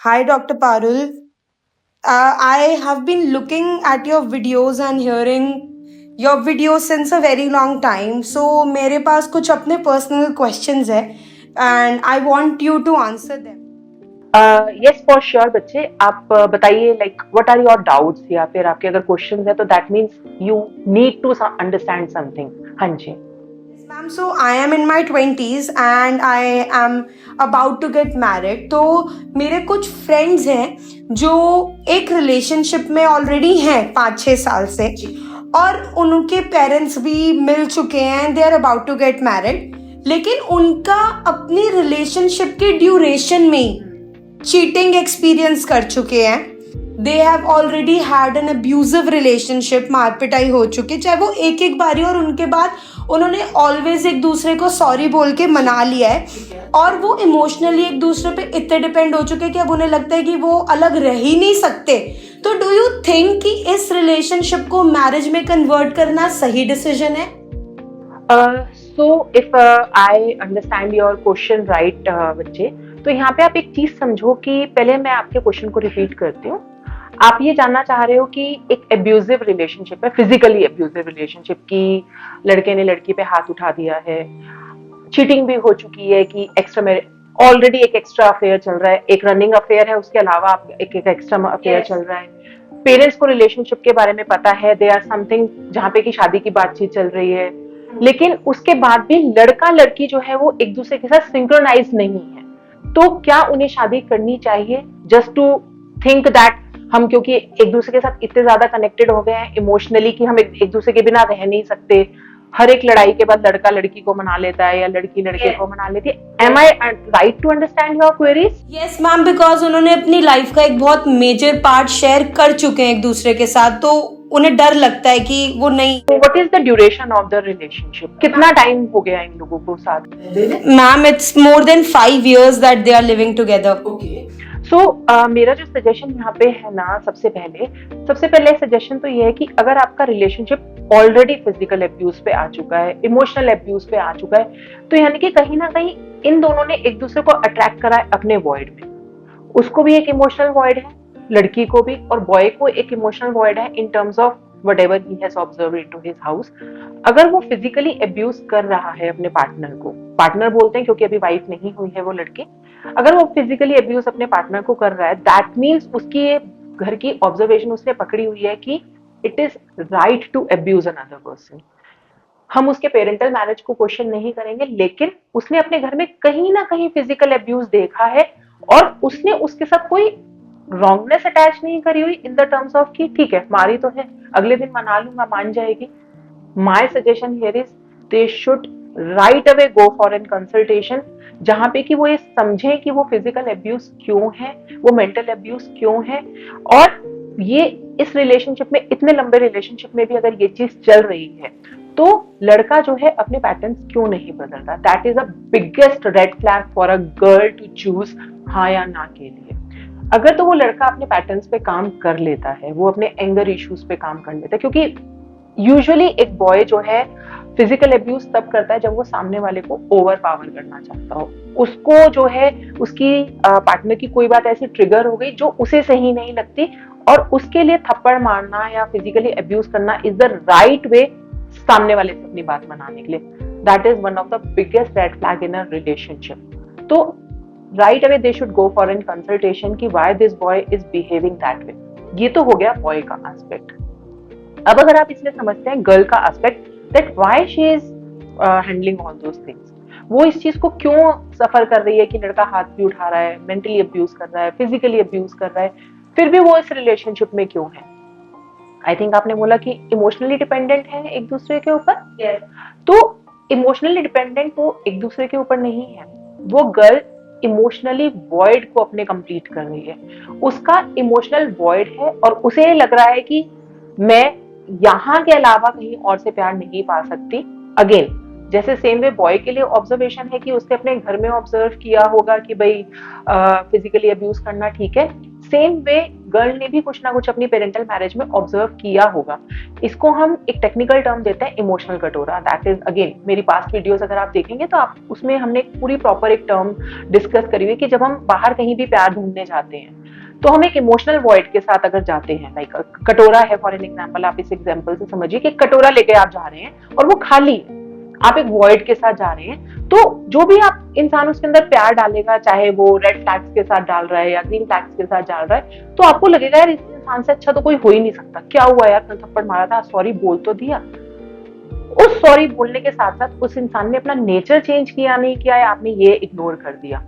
Hi, Dr. Parul. I have been looking at your videos and hearing your videos since a very long time. So मेरे पास कुछ अपने personal questions है and I want you to answer them. Yes for sure बच्चे आप बताइए like what are your doubts या फिर आपके अगर क्वेश्चन है तो that means you need to understand something. हाँ जी। Yes, ma'am. So I am in my 20s and I am about to get married. तो मेरे कुछ फ्रेंड्स हैं जो एक रिलेशनशिप में ऑलरेडी हैं 5-6 साल से और उनके पेरेंट्स भी मिल चुके हैं, they are about to get married, लेकिन उनका अपनी रिलेशनशिप के ड्यूरेशन में ही चीटिंग एक्सपीरियंस कर चुके हैं। They have already had an abusive relationship, मार पिटाई हो चुकी, चाहे वो एक एक बारी, और उनके बाद उन्होंने ऑलवेज एक दूसरे को सॉरी बोल के मना लिया है और वो इमोशनली एक दूसरे पे इतने डिपेंड हो चुके हैं कि अब उन्हें लगता है कि वो अलग रह ही नहीं सकते। तो डू यू थिंक कि इस रिलेशनशिप को मैरिज में कन्वर्ट करना सही डिसीजन है? So if I understand your question right बच्चे, तो यहाँ पे आप एक चीज समझो कि पहले मैं आपके क्वेश्चन को रिपीट करती हूँ। आप ये जानना चाह रहे हो कि एक एब्यूजिव रिलेशनशिप है, फिजिकली एब्यूजिव रिलेशनशिप की लड़के ने लड़की पे हाथ उठा दिया है, चीटिंग भी हो चुकी है कि एक्स्ट्रा ऑलरेडी एक एक्स्ट्रा अफेयर चल रहा है, एक रनिंग अफेयर है, उसके अलावा आप एक एक्स्ट्रा अफेयर चल रहा है, पेरेंट्स को रिलेशनशिप के बारे में पता है, दे आर समथिंग जहाँ पे कि शादी की बातचीत चल रही है, लेकिन उसके बाद भी लड़का लड़की जो है वो एक दूसरे के साथ सिंक्रोनाइज नहीं है। तो क्या उन्हें शादी करनी चाहिए जस्ट टू थिंक दैट हम क्योंकि एक दूसरे के साथ इतने ज्यादा कनेक्टेड हो गए हैं इमोशनली कि हम एक दूसरे के बिना रह नहीं सकते। हर एक लड़ाई के बाद लड़का लड़की को मना लेता है या लड़की लड़के को मना लेती है। Am I right to understand your queries? Yes ma'am, because उन्होंने अपनी लाइफ का एक बहुत मेजर पार्ट शेयर कर चुके हैं एक दूसरे के साथ, तो उन्हें डर लगता है कि वो नहीं। What is the duration of the relationship? कितना टाइम हो गया इन लोगों को साथ? Ma'am, it's more than 5 years that they are living together. So मेरा जो सजेशन यहाँ पे है ना, सबसे पहले सजेशन तो ये है कि अगर आपका रिलेशनशिप ऑलरेडी फिजिकल अब्यूज पे आ चुका है, इमोशनल अब्यूज पे आ चुका है, तो यानी कि कहीं ना कहीं इन दोनों ने एक दूसरे को अट्रैक्ट करा है अपने वॉइड में। उसको भी एक इमोशनल वॉइड है, लड़की को भी, और बॉय को एक इमोशनल वॉइड है in terms of whatever he has observed into his house। अगर वो फिजिकली अब्यूज कर रहा है अपने पार्टनर को, पार्टनर बोलते हैं क्योंकि अभी वाइफ नहीं हुई है वो लड़की, अगर वो फिजिकली अब्यूज अपने पार्टनर को कर रहा है, दैट मीन्स उसकी ये घर की ऑब्जर्वेशन उसने पकड़ी हुई है कि it is right to abuse another person. हम उसके पेरेंटल मैरिज को क्वेश्चन नहीं करेंगे, लेकिन उसने अपने घर में कहीं ना कहीं फिजिकल अब्यूज देखा है और उसने उसके साथ कोई रॉन्गनेस अटैच नहीं करी हुई इन द टर्म्स ऑफ कि ठीक है मारी तो है, अगले दिन मना लूंगा, मान जाएगी। My suggestion here is they should right away go for an consultation, जहां पे कि वो ये समझे कि वो फिजिकल अब्यूज क्यों है, वो मेंटल अब्यूज क्यों है, और ये इस रिलेशनशिप में, इतने लंबे रिलेशनशिप में भी अगर ये चीज चल रही है तो लड़का जो है अपने पैटर्न्स क्यों नहीं बदलता। That is a biggest red flag for a girl to choose हाँ या ना के लिए। अगर तो वो लड़का अपने पैटर्न्स पे काम कर लेता है, वो अपने एंगर इश्यूज पे काम कर लेता है, क्योंकि यूजुअली एक बॉय जो है फिजिकल अब्यूज तब करता है जब वो सामने वाले को ओवर पावर करना चाहता हो, उसको जो है उसकी पार्टनर की कोई बात ऐसी ट्रिगर हो गई जो उसे सही नहीं लगती, और उसके लिए थप्पड़ मारना या फिजिकली अब्यूज करना इज द राइट वे सामने वाले से अपनी बात मनाने के लिए। That is one of the biggest red flag in a relationship. तो right away they should go for an consultation कि why this boy is behaving that way. ये तो हो गया बॉय का एस्पेक्ट। अब अगर आप इसमें समझते हैं गर्ल का aspect, that why she is handling all those things, वो इस चीज को क्यों सफर कर रही है कि लड़का हाथ भी उठा रहा है, मेंटली अब्यूज कर रहा है, फिजिकली अब्यूज कर रहा है, फिर भी वो इस रिलेशनशिप में क्यों है। आई थिंक आपने बोला कि इमोशनली डिपेंडेंट है एक दूसरे के ऊपर। yes. तो इमोशनली डिपेंडेंट वो एक दूसरे के ऊपर नहीं है, वो गर्ल इमोशनली वॉइड को अपने कंप्लीट कर रही है, उसका इमोशनल वॉइड है और उसे लग रहा है कि मैं यहाँ के अलावा कहीं और से प्यार नहीं पा सकती। अगेन जैसे सेम वे बॉय के लिए ऑब्जर्वेशन है कि उसने अपने घर में ऑब्जर्व किया होगा कि भाई फिजिकली अब्यूज करना ठीक है, सेम वे गर्ल ने भी कुछ ना कुछ अपनी पेरेंटल मैरिज में ऑब्जर्व किया होगा। इसको हम एक टेक्निकल टर्म देते हैं इमोशनल कटोरा। दैट इज अगेन, मेरी पास्ट वीडियोस अगर आप देखेंगे तो आप उसमें हमने पूरी प्रॉपर एक टर्म डिस्कस करी हुई कि जब हम बाहर कहीं भी प्यार ढूंढने जाते हैं तो हम एक इमोशनल वॉइड के साथ अगर जाते हैं, लाइक कटोरा है फॉर एन एग्जाम्पल, आप इस एग्जाम्पल से समझिए कि कटोरा लेके आप जा रहे हैं और वो खाली है, आप एक वॉइड के साथ जा रहे हैं, तो जो भी आप इंसान उसके अंदर प्यार डालेगा, चाहे वो रेड फ्लैग्स के साथ डाल रहा है या ग्रीन फ्लैग्स के साथ डाल रहा है, तो आपको लगेगा यार इस इंसान से अच्छा तो कोई हो ही नहीं सकता, क्या हुआ यार, कल थप्पड़ मारा था, सॉरी बोल तो दिया। उस सॉरी बोलने के साथ साथ उस इंसान ने अपना नेचर चेंज किया नहीं किया है, आपने ये इग्नोर कर दिया।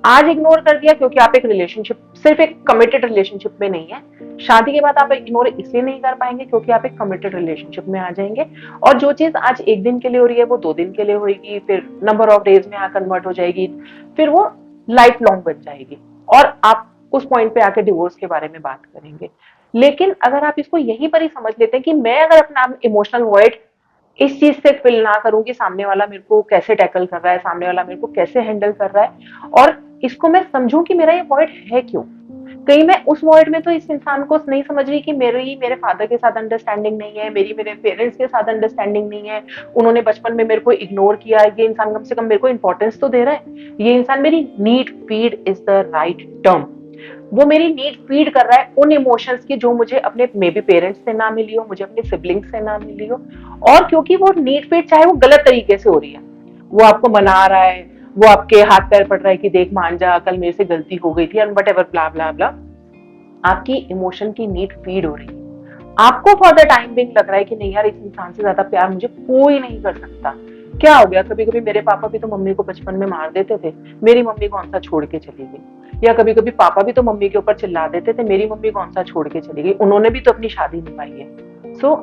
आज इग्नोर कर दिया क्योंकि आप एक रिलेशनशिप, सिर्फ एक कमिटेड रिलेशनशिप में नहीं है। शादी के बाद आप इग्नोर इसलिए नहीं कर पाएंगे क्योंकि आप एक कमिटेड रिलेशनशिप में आ जाएंगे, और जो चीज आज एक दिन के लिए हो रही है वो 2 दिन के लिए होगी, फिर नंबर ऑफ डेज में कन्वर्ट हो जाएगी, फिर वो लाइफ लॉन्ग बन जाएगी, और आप उस पॉइंट पे आके डिवोर्स के बारे में बात करेंगे। लेकिन अगर आप इसको यहीं पर ही समझ लेते हैं कि मैं अगर अपना इमोशनल वॉइड इस चीज से फिल ना करूं कि सामने वाला मेरे को कैसे टैकल कर रहा है, सामने वाला मेरे को कैसे हैंडल कर रहा है, और इसको मैं समझूं कि मेरा ये वॉइड है क्यों। कहीं मैं उस वॉइड में तो इस इंसान को नहीं समझ रही कि मेरे फादर के साथ अंडरस्टैंडिंग नहीं है, मेरे पेरेंट्स के साथ अंडरस्टैंडिंग नहीं है, उन्होंने बचपन में मेरे को इग्नोर किया, ये इंसान कम से कम मेरे को इंपॉर्टेंस तो दे रहा है, ये इंसान मेरी need feed is the right term, वो मेरी नीड फीड कर रहा है उन इमोशंस की जो मुझे अपने मे बी पेरेंट्स से ना मिली हो, मुझे अपने सिबलिंग्स से ना मिली हो। और क्योंकि वो नीड फीड चाहे वो गलत तरीके से हो रही है, वो आपको मना रहा है, वो आपके हाथ पैर पड़ रहा है कि देख मान जा, कल मेरे से गलती हो गई थी, एंड वट एवर ब्ला ब्ला ब्ला, आपकी इमोशन की नीड फीड हो रही है। आपको फॉर द टाइम बिंग लग रहा है कि नहीं यार, इस इंसान से ज्यादा प्यार मुझे कोई नहीं कर सकता। क्या हो गया, कभी कभी मेरे पापा भी तो मम्मी को बचपन में मार देते थे, मेरी मम्मी कौन सा छोड़ के चली गई, या कभी कभी पापा भी तो मम्मी के ऊपर चिल्ला देते थे, मेरी मम्मी कौन सा छोड़ के चली गई, उन्होंने भी तो अपनी शादी निभाई है। So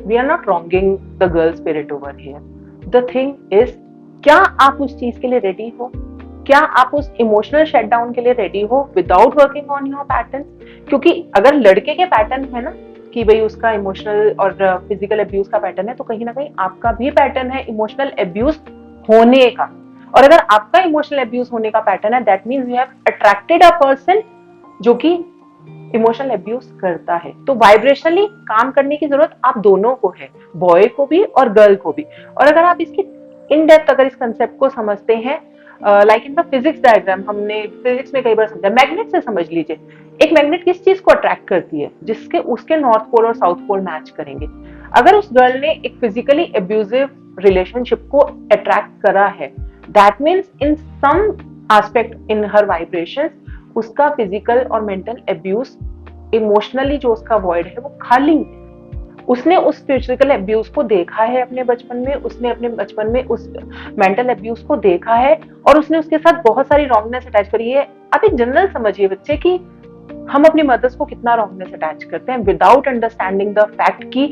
we are not wronging the girl spirit over here, the thing is, क्या आप उस चीज के लिए रेडी हो, क्या आप उस इमोशनल शटडाउन के लिए रेडी हो without working on your pattern. क्योंकि अगर लड़के के पैटर्न है ना कि भाई उसका इमोशनल और फिजिकल अब्यूज का पैटर्न है, तो कहीं ना कहीं आपका भी पैटर्न है इमोशनल अब्यूज होने का, और अगर आपका इमोशनल अब्यूज होने का पैटर्न है, that means you have attracted a person जो कि इमोशनल अब्यूज करता है। तो वाइब्रेशनली काम करने की जरूरत आप दोनों को है, बॉय को भी और गर्ल को भी। और अगर आप इसकी इन डेप्थ अगर इस कंसेप्ट को समझते हैं, like in the physics diagram, हमने फिजिक्स में कई बार समझा, मैग्नेट से समझ लीजिए, एक मैग्नेट किस चीज को अट्रैक्ट करती है, जिसके उसके नॉर्थ पोल और साउथ पोल मैच करेंगे। अगर उस गर्ल ने एक फिजिकली अब्यूजिव रिलेशनशिप को अट्रैक्ट करा है, that means in some aspect in her vibrations उसका फिजिकल और मेंटल अब्यूज, इमोशनली जो उसका वॉइड है वो खाली है। उसने उस फिजिकल अब्यूज को देखा है अपने बचपन में, उसने अपने बचपन में उस मेंटल अब्यूज को देखा है, और उसने उसके साथ बहुत सारी रॉन्गनेस अटैच करी है। आप एक जनरल समझिए बच्चे कि हम अपनी मदर्स को कितना रॉन्गनेस अटैच करते हैं विदाउट अंडरस्टैंडिंग द फैक्ट कि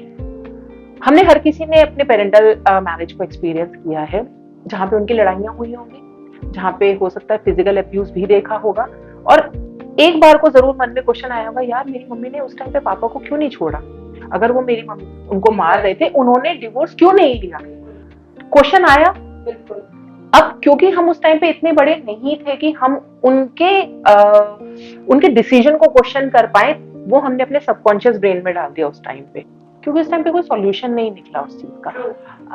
हमने, हर किसी ने अपने पेरेंटल मैरिज को एक्सपीरियंस किया है, जहाँ पे उनकी लड़ाइयाँ हुई होंगी, जहाँ पे हो सकता है फिजिकल अब्यूज भी देखा होगा, और एक बार को जरूर मन में क्वेश्चन आया होगा, यार मेरी मम्मी ने उस टाइम पे पापा को क्यों नहीं छोड़ा, अगर वो मेरी मम्मी उनको मार रहे थे, उन्होंने डिवोर्स क्यों नहीं लिया, क्वेश्चन आया। बिल्कुल। अब क्योंकि हम उस टाइम पे इतने बड़े नहीं थे कि हम उनके डिसीजन को क्वेश्चन कर पाए, वो हमने अपने सबकॉन्शियस ब्रेन में डाल दिया उस टाइम पे, क्योंकि उस टाइम पे कोई सॉल्यूशन नहीं निकला उस चीज का।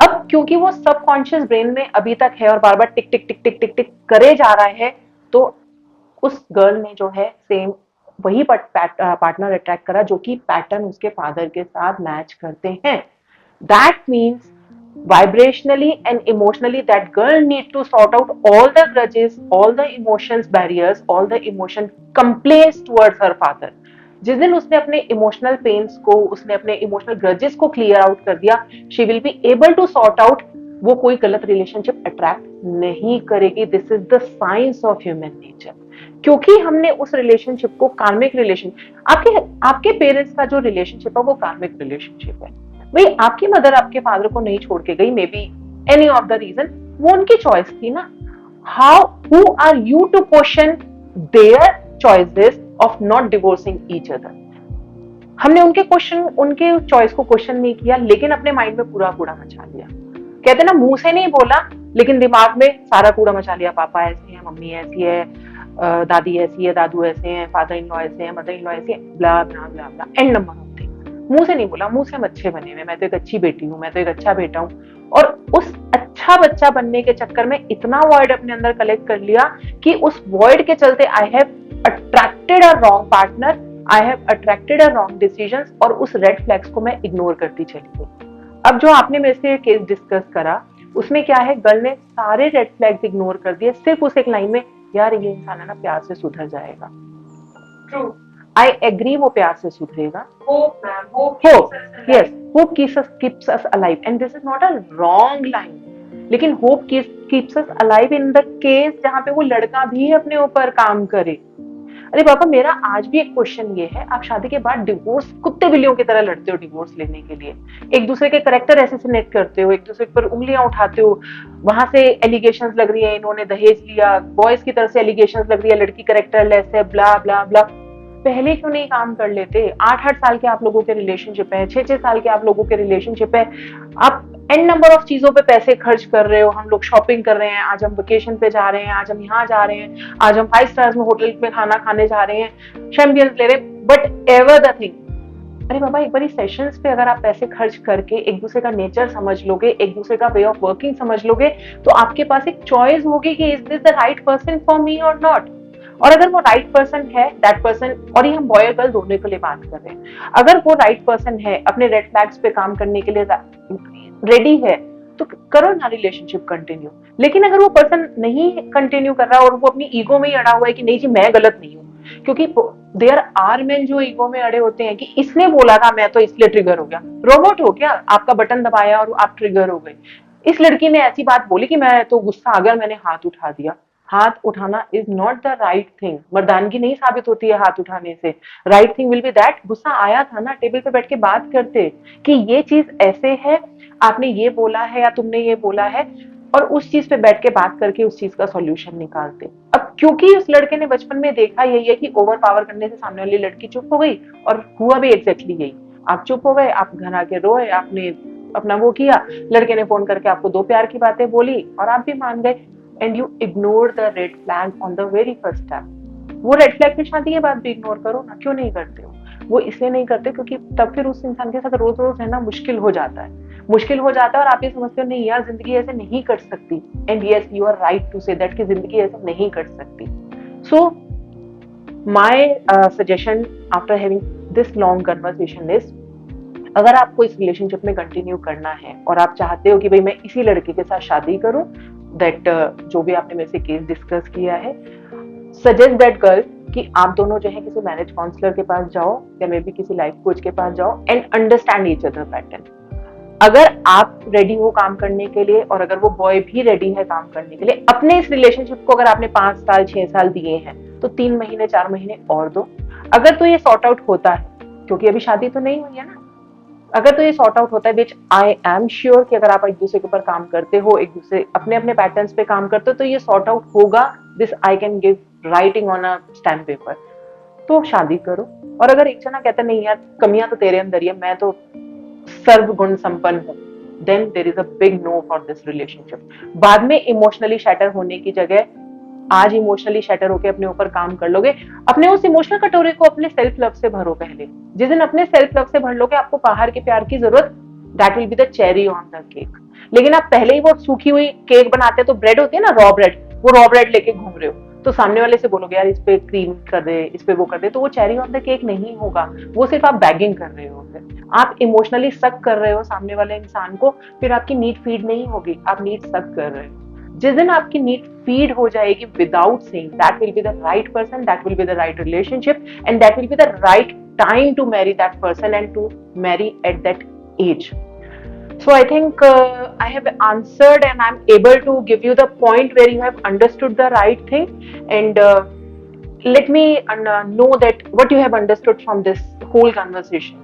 अब क्योंकि वो सबकॉन्शियस ब्रेन में अभी तक है और बार बार टिक टिक टिक टिक टिक टिक करे जा रहा है, तो उस गर्ल ने जो है सेम वही पार्टनर अट्रैक्ट करा जो कि पैटर्न उसके फादर के साथ मैच करते हैं। That means vibrationally and emotionally that girl need to sort out all the grudges, all the emotions barriers, all the emotion complaints towards her father। जिस दिन उसने अपने इमोशनल पेन्स को, उसने अपने इमोशनल ग्रजेस को क्लियर आउट कर दिया, she will be able to sort out, वो कोई गलत रिलेशनशिप अट्रैक्ट नहीं करेगी। This is the science of human nature. क्योंकि हमने उस रिलेशनशिप को कार्मिक रिलेशन, आपके पेरेंट्स का जो रिलेशनशिप है वो कार्मिक रिलेशनशिप है। भाई आपकी मदर आपके फादर को नहीं छोड़ के गई, maybe any of the reason, वो उनकी चॉइस थी ना। Who are you to question their choices of not divorcing each other. हमने उनके चॉइस को क्वेश्चन नहीं किया, लेकिन अपने माइंड में पूरा कूड़ा मचा लिया। कहते ना, मुंह से नहीं बोला लेकिन दिमाग में सारा कूड़ा मचा लिया, पापा ऐसे है, मम्मी ऐसी है, दादी ऐसी है, दादू ऐसे हैं, फादर इन लॉ ऐसे हैं, मदर इन लॉ ऐसी है, ब्ला ब्ला ब्ला ब्ला, एंड नंबर ऑफ थिंग्स। मुंह से नहीं बोला, मुंह से हम अच्छे बने हुए, मैं तो एक अच्छी बेटी हूँ, मैं तो एक अच्छा बेटा हूँ, और उस अच्छा बच्चा बनने के चक्कर में इतना वॉइड अपने अंदर कलेक्ट कर लिया कि उस वॉइड के चलते I have attracted a wrong partner, I have attracted a wrong decisions, और उस रेड फ्लैग्स को मैं इग्नोर करती चली गई। अब जो आपने मेरे से केस डिस्कस करा, उसमें क्या है, गर्ल ने सारे रेड फ्लैग्स इग्नोर कर दिए सिर्फ उस एक लाइन में, यार ये इंसान है ना, प्यार से सुधर जाएगा। ट्रू। आई एग्री, वो प्यार से सुधरेगा। Hope ma'am, hope hope, yes, hope keeps us alive, and this is not a wrong line, लेकिन hope keeps us alive in the case जहां पे वो लड़का भी अपने ऊपर काम करे। अरे पापा, मेरा आज भी एक क्वेश्चन ये है, आप शादी के बाद डिवोर्स कुत्ते बिल्लियों की तरह लड़ते हो डिवोर्स लेने के लिए, एक दूसरे के करेक्टर एसेसिनेट करते हो, एक दूसरे पर उंगलियां उठाते हो, वहां से एलिगेशंस लग रही है इन्होंने दहेज लिया, बॉयज की तरफ से एलिगेशंस लग रही है लड़की करेक्टर लेस है, ब्ला ब्ला ब्ला। पहले क्यों नहीं काम कर लेते? 8-8 साल के आप लोगों के रिलेशनशिप है, 6-6 साल के आप लोगों के रिलेशनशिप है, आप एन नंबर ऑफ चीजों पे पैसे खर्च कर रहे हो, हम लोग शॉपिंग कर रहे हैं, आज हम वेकेशन पे जा रहे हैं, आज हम यहाँ जा रहे हैं, आज हम 5 स्टार्स में होटल में खाना खाने जा रहे हैं, चैंपियंस ले रहे हैं, बट एवर द थिंग, अरे बाबा, एक बारी सेशंस पे अगर आप पैसे खर्च करके एक दूसरे का नेचर समझ लोगे, एक दूसरे का वे ऑफ वर्किंग समझ लोगे, तो आपके पास एक चॉइस होगी कि is this the right person for me और नॉट। और अगर वो राइट पर्सन है, दैट पर्सन, और ये हम बॉय और गर्ल दोनों के लिए बात कर रहे हैं, अगर वो राइट पर्सन है, अपने रेड फ्लैग्स पे काम करने के लिए रेडी है, तो करो ना रिलेशनशिप कंटिन्यू। लेकिन अगर वो पर्सन नहीं कंटिन्यू कर रहा और वो अपनी ईगो में ही अड़ा हुआ है कि नहीं जी मैं गलत नहीं हूँ, क्योंकि देयर आर मेन जो ईगो में अड़े होते हैं कि इसने बोला था मैं तो इसलिए ट्रिगर हो गया, रोबोट हो क्या, आपका बटन दबाया और आप ट्रिगर हो गए। इस लड़की ने ऐसी बात बोली कि मैं तो गुस्सा आ गया, मैंने हाथ उठा दिया। हाथ उठाना is not the right thing, मर्दानगी नहीं साबित होती है हाथ उठाने से। Right thing will be that, गुस्सा आया था ना, टेबल पे बैठ के बात करते कि ये चीज ऐसे है, आपने ये बोला है या तुमने ये बोला है, और उस चीज पे बैठ के बात करके उस चीज का सॉल्यूशन निकालते। अब क्योंकि उस लड़के ने बचपन में देखा यही है कि ओवर पावर करने से सामने वाली लड़की चुप हो गई, और हुआ भी एग्जैक्टली यही, आप चुप हो गए, आप घर आके रोए, आपने अपना वो किया, लड़के ने फोन करके आपको 2 प्यार की बातें बोली और आप भी मान गए, and you ignore the red flag on the very first step. वो रेड फ्लैग पे शादी के बाद भी इग्नोर करो ना, क्यों नहीं करते हो? वो इसलिए नहीं करते क्योंकि तब फिर उस इंसान के साथ रोज रोज रहना मुश्किल हो जाता है, मुश्किल हो जाता है, और आप ये समझते हो नहीं यार जिंदगी ऐसे नहीं कट सकती, and yes you are right to say that कि जिंदगी ऐसे नहीं कट सकती। So my suggestion after having this long conversation is, अगर आपको इस रिलेशनशिप में कंटिन्यू करना है और आप चाहते हो कि भाई मैं इसी लड़के के साथ शादी करूं, दैट जो भी आपने मेरे से केस डिस्कस किया है, सजेस्ट दैट गर्ल कि आप दोनों जो है किसी मैरिज काउंसलर के पास जाओ या मे बी किसी लाइफ कोच के पास जाओ and understand each other pattern. अगर आप रेडी हो काम करने के लिए और अगर वो बॉय भी रेडी है काम करने के लिए, अपने इस रिलेशनशिप को अगर आपने 5 साल 6 साल दिए हैं तो 3 महीने 4 महीने और दो। अगर तो ये सॉर्ट आउट होता है, क्योंकि अभी शादी तो नहीं हुई है ना, अगर तो ये सॉर्ट आउट होता है, विच आई एम श्योर कि अगर आप एक दूसरे के ऊपर काम करते हो, एक दूसरे अपने अपने पैटर्न्स पे काम करते हो, तो ये सॉर्ट आउट होगा, this I can give writing on a stamp paper, तो शादी करो। और अगर एक जना कहता नहीं यार कमियां तो तेरे अंदर ही है, मैं तो सर्वगुण संपन्न हूँ, then there is a big no for this relationship. बाद में इमोशनली शैटर होने की जगह आज इमोशनली शैटर होकर अपने ऊपर काम कर लोगे, अपने उस इमोशनल कटोरे को अपने सेल्फ लव से भरो। पहले जिस दिन अपने सेल्फ लव से भर लोगे, आपको बाहर के प्यार की जरूरत, that will be the cherry on the cake. लेकिन आप पहले ही वो सूखी हुई केक बनाते, तो ब्रेड होती है ना, रॉ ब्रेड, वो रॉ ब्रेड लेके घूम रहे हो, तो सामने वाले से बोलोगे यार इस पे क्रीम कर दे, इस पे वो कर दे, तो वो चेरी ऑन द केक नहीं होगा, वो सिर्फ आप बैगिंग कर रहे हो। आप इमोशनली सक कर रहे हो सामने वाले इंसान को, फिर आपकी नीड फीड नहीं होगी, आप नीड सक कर रहे हो। जिस दिन आपकी नीड फीड हो जाएगी without saying, that will be the right person, that will be the right relationship, and that will be the right time to marry that person and to marry at that age. So I think I have answered and I'm able to give you the point where you have understood the right thing, and let me know that what you have understood from this whole conversation.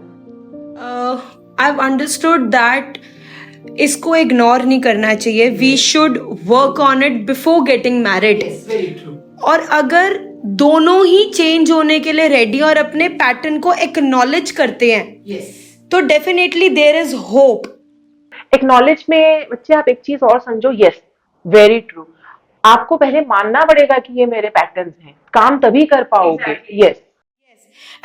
I've understood that इसको ignore नहीं करना चाहिए, we should work on it before getting married. Very true. और अगर दोनों ही change होने के लिए रेडी और अपने पैटर्न को एक्नॉलेज करते हैं, तो definitely there is hope. Acknowledge में बच्चे आप एक चीज और समझो, यस वेरी ट्रू, आपको पहले मानना पड़ेगा कि ये मेरे पैटर्न्स हैं, काम तभी कर पाओगे. Yes.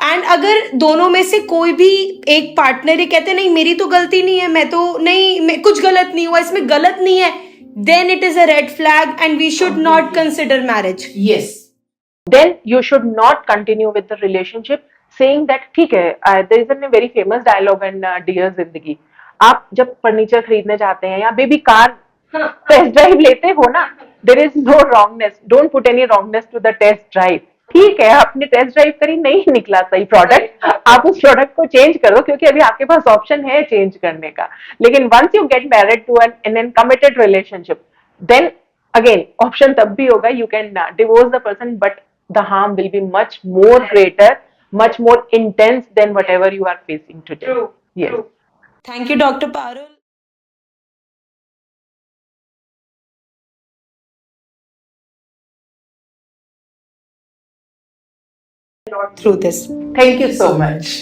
एंड अगर दोनों में से कोई भी एक पार्टनर ये कहते नहीं मेरी तो गलती नहीं है, मैं तो नहीं, मैं कुछ गलत नहीं हुआ, इसमें गलत नहीं है, then it is a red flag and we should not consider marriage. Yes. Then you should not continue with the relationship saying that ठीक है. There is a very famous dialogue in Dear जिंदगी. आप जब furniture खरीदने जाते हैं या baby car test drive लेते हो ना, there is no wrongness, don't put any wrongness to the test drive. ठीक है, आपने टेस्ट ड्राइव करी, नहीं निकला सही प्रोडक्ट, आप उस प्रोडक्ट को चेंज करो क्योंकि अभी आपके पास ऑप्शन है चेंज करने का. लेकिन once you get married to an committed relationship, then again option तब भी होगा, you can divorce the person, but the harm will be much more greater, much more intense than whatever you are facing today. True. Yes. True. Thank you, Dr. Parul. Through this. Thank you so much.